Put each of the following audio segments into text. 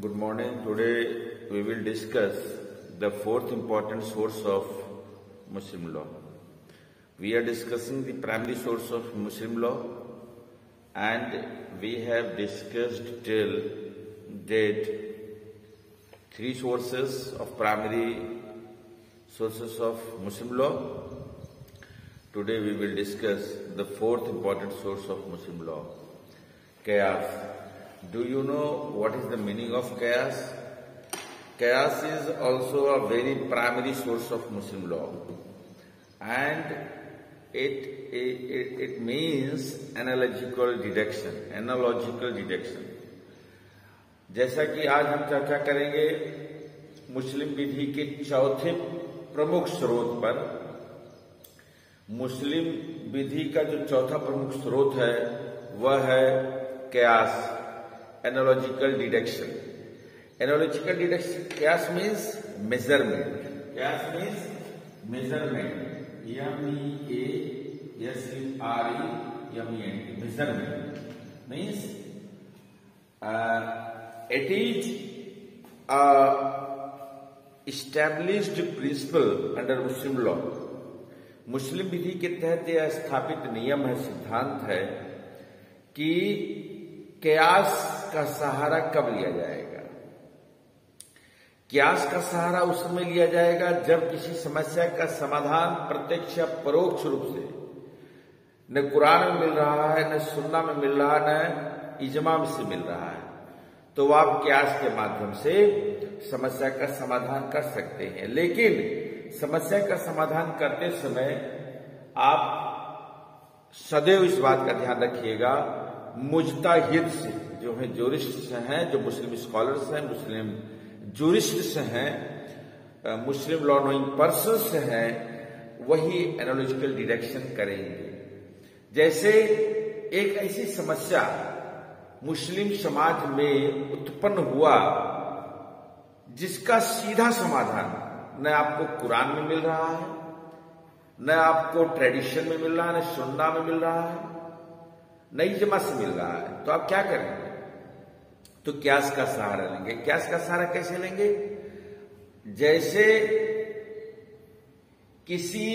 Good morning. Today we will discuss the fourth important source of Muslim law. We are discussing the primary source of Muslim law, and we have discussed till date three sources of primary sources of Muslim law. Today we will discuss the fourth important source of Muslim law, Qiyas. Do you know what is the meaning of Qiyas? Qiyas is also a very primary source of Muslim law, and it means analogical deduction. Analogical deduction. जैसा कि आज हम चर्चा करेंगे मुस्लिम विधि के चौथे प्रमुख स्रोत पर। मुस्लिम विधि का जो चौथा प्रमुख स्रोत है वह है क़यास, एनालॉजिकल डिडक्शन। एनालॉजिकल डिडक्शन, क़यास मीन्स मेजरमेंट। क़यास means measurement, MEASUREMENT, measurement means it is a established principle under Muslim law. मुस्लिम विधि के तहत यह स्थापित नियम है, सिद्धांत है कि क़यास का सहारा कब लिया जाएगा। क़यास का सहारा उस समय लिया जाएगा जब किसी समस्या का समाधान प्रत्यक्ष या परोक्ष रूप से न कुरान में मिल रहा है, न सुन्ना में मिल रहा है, न इजमा में से मिल रहा है, तो आप क़यास के माध्यम से समस्या का समाधान कर सकते हैं। लेकिन समस्या का समाधान करते समय आप सदैव इस बात का ध्यान रखिएगा, मुज्तहिद से, जो है जूरिस्ट हैं, जो मुस्लिम स्कॉलर्स हैं, मुस्लिम जूरिस्ट हैं, मुस्लिम लॉ नोइंग पर्सन्स हैं, वही एनालॉजिकल डिडक्शन करेंगे। जैसे एक ऐसी समस्या मुस्लिम समाज में उत्पन्न हुआ जिसका सीधा समाधान न आपको कुरान में मिल रहा है, न आपको ट्रेडिशन में मिल रहा है, न सुन्ना में मिल रहा है, न इजमा से मिल रहा है, तो आप क्या करेंगे? तो क़यास का सहारा लेंगे। क़यास का सहारा कैसे लेंगे? जैसे किसी,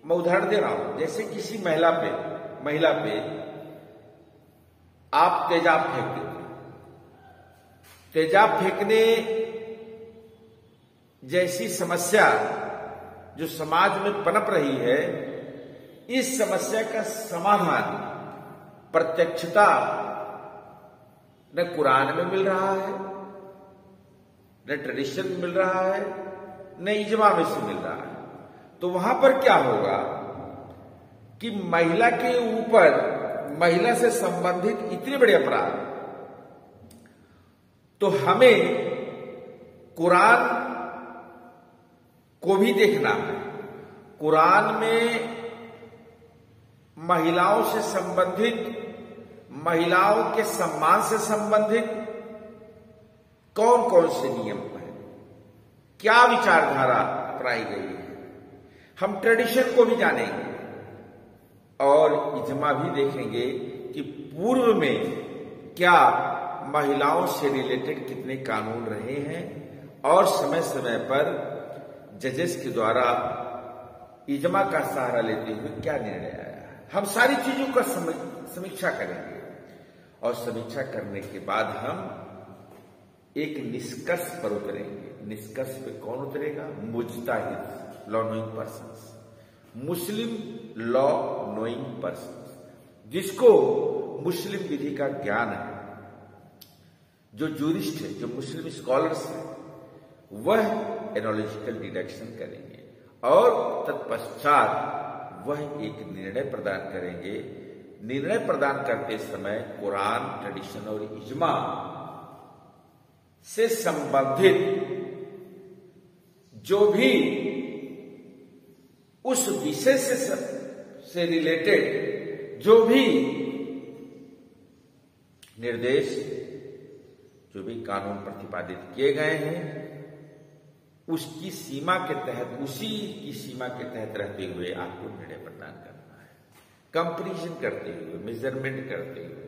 मैं उदाहरण दे रहा हूं, जैसे किसी महिला पे आप तेजाब फेंक देते। तेजाब फेंकने जैसी समस्या जो समाज में पनप रही है, इस समस्या का समाधान प्रत्यक्षता न कुरान में मिल रहा है, न ट्रेडिशन में मिल रहा है, न इजमा में से मिल रहा है, तो वहां पर क्या होगा कि महिला के ऊपर, महिला से संबंधित इतने बड़े अपराध, तो हमें कुरान को भी देखना है। कुरान में महिलाओं से संबंधित, महिलाओं के सम्मान से संबंधित कौन कौन से नियम हैं, क्या विचारधारा अपनाई गई है, हम ट्रेडिशन को भी जानेंगे और इजमा भी देखेंगे कि पूर्व में क्या महिलाओं से रिलेटेड कितने कानून रहे हैं और समय समय पर जजेस के द्वारा इजमा का सहारा लेते हुए क्या निर्णय आया। हम सारी चीजों का समीक्षा करेंगे और समीक्षा करने के बाद हम एक निष्कर्ष पर उतरेंगे। निष्कर्ष पे कौन उतरेगा? मुज्तहिद, law knowing persons, Muslim law knowing persons, जिसको मुस्लिम विधि का ज्ञान है, जो जूरिस्ट है, जो मुस्लिम स्कॉलर्स है, वह एनालॉजिकल डिडक्शन करेंगे और तत्पश्चात वह एक निर्णय प्रदान करेंगे। निर्णय प्रदान करते समय कुरान, ट्रेडिशन और इजमा से संबंधित जो भी उस विषय से रिलेटेड जो भी निर्देश, जो भी कानून प्रतिपादित किए गए हैं, उसकी सीमा के तहत, उसी की सीमा के तहत रहते हुए आपको निर्णय प्रदान करना है, कंपैरिजन करते हुए, मेजरमेंट करते हुए।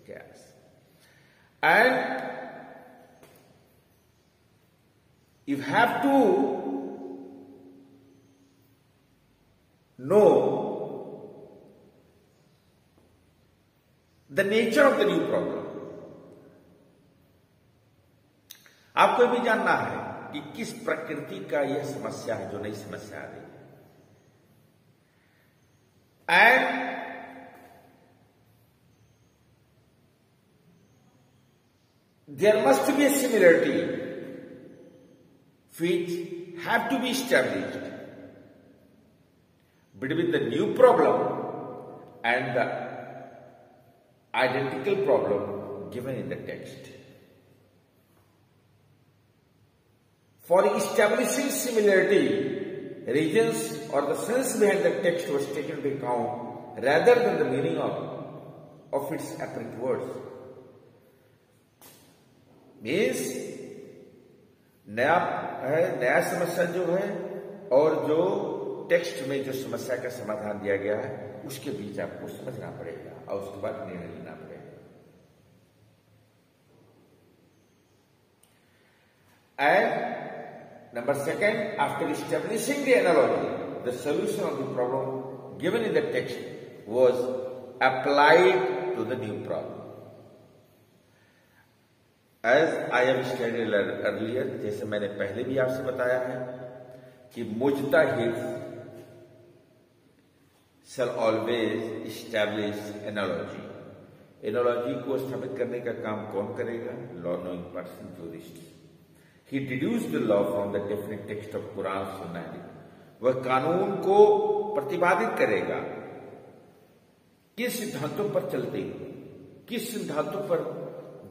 क़यास and You have to know the nature of the new problem. आपको भी जानना है कि किस प्रकृति का यह समस्या है जो नई समस्या आ रही है. And there must be a similarity which have to be established between the new problem and the identical problem given in the text. For establishing similarity, reasons or the sense behind the text was taken into account rather than the meaning of its apparent words. Means नया समस्या जो है और जो text में जो समस्या का समाधान दिया गया है उसके बीच आपको समझना पड़ेगा और उसके बाद निर्णय लेना पड़ेगा. And number second, after establishing the analogy, the solution of the problem given in the text was applied to the new problem. As I have stated earlier, जैसे मैंने पहले भी आपसे बताया है कि मुजतहिद shall always establish analogy. Analogy को स्थापित करने का काम कौन करेगा? Law knowing person, jurist. He deduced the law from the definite text of Quran Sunnah. वह कानून को प्रतिपादित करेगा किस सिद्धांतों पर चलते हुए, किस सिद्धांतों पर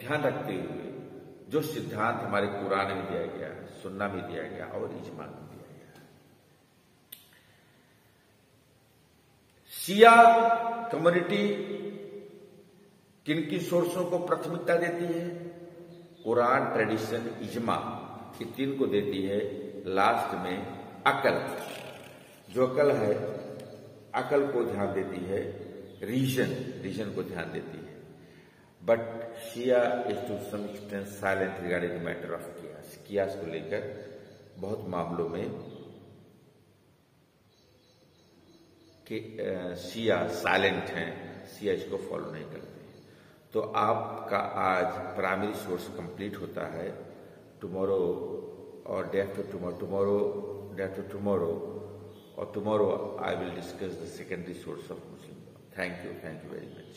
ध्यान रखते हुए, जो सिद्धांत हमारे कुरान में दिया गया, सुन्ना में दिया गया और इजमा में दिया गया. शिया कम्युनिटी किन किन सोर्सों को प्राथमिकता देती है? कुरान, ट्रेडिशन, इजमा, ये तीन को देती है. लास्ट में अकल, जो अकल है अकल को ध्यान देती है. रीजन को ध्यान देती है. But Shia is to some extent silent regarding the matter of Qiyas. Qiyas को लेकर बहुत मामलों में कि Shia साइलेंट हैं, Shia इसको फॉलो नहीं करते. तो आपका आज प्राइमरी सोर्स कंप्लीट होता है. टुमारो और डे आफ्टर टुमारो और tomorrow I will discuss the secondary source of Muslim. Thank you very much.